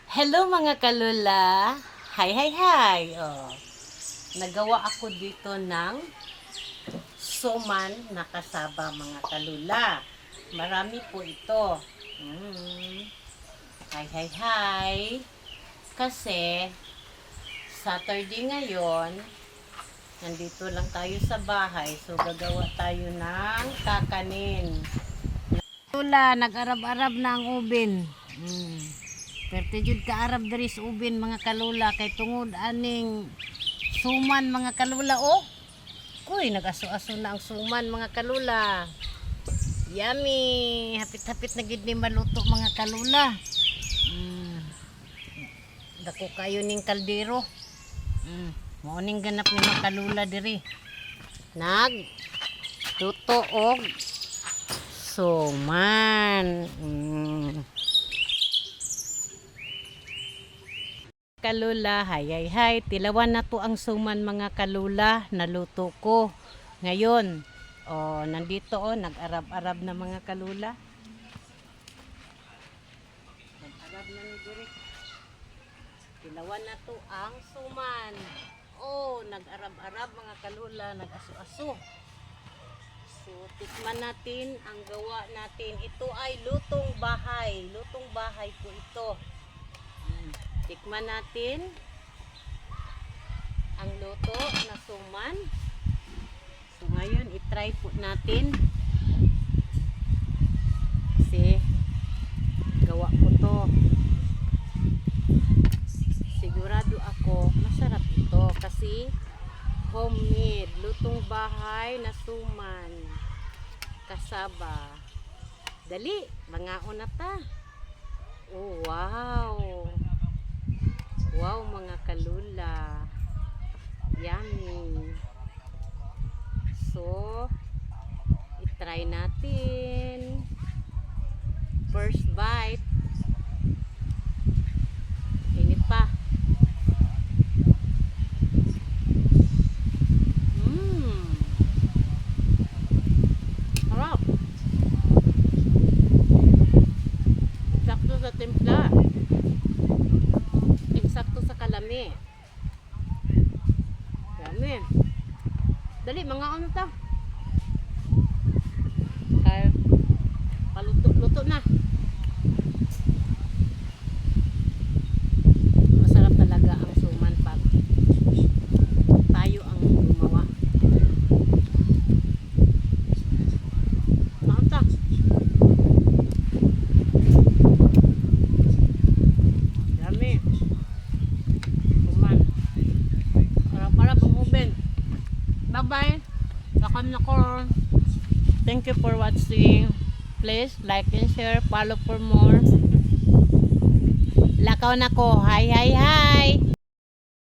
Hello mga kalula! Hi, hi, hi! Oh, nagawa ako dito ng suman na kasaba mga kalula. Marami po ito. Hi, hi, hi! Kasi Saturday ngayon, nandito lang tayo sa bahay. So gagawa tayo ng kakanin. Kalula, nag-arab-arab na ang ubin. Perte jud ka arab diri sa ubin mga kalula kay tungod aning suman mga kalula oh. Uy, nag-aso-aso na ang suman mga kalula. Yummy. Hapit-hapit na gid ni maluto mga kalula. Dako kayo ning kaldero. Mao ning ganap ni mga kalula diri. Luto og suman. Kalula, hay, tilawan na to ang suman mga kalula, naluto ko. Ngayon, nandito nag-arab-arab na mga kalula. Nag-arab na ni diri. Tilawan na to ang suman. Nag-arab-arab mga kalula, nag-aso-aso. So, tikman natin ang gawa natin. Ito ay lutong bahay. Lutong bahay po ito. Tikman natin ang luto na suman. So ngayon, itry po natin. Kasi gawa ko to. Sigurado ako masarap ito kasi homemade, lutong bahay na suman kasaba. Dali, mangaon na ta. Oh, wow. Wow mga kalula. Yummy. So, itry natin. First bite. Init pa. Harap. Sakto sa timpla. Sakto sa kalami. Yummy. Dali, mga ano ta? Kaya, paluto-luto na. Masarap talaga ang suman pag tayo ang gumawa. Mga ta? Yummy. Bye-bye. Lakam na ko. Thank you for watching. Please like and share. Follow for more. Lakaw na ko. Hi, hi, hi.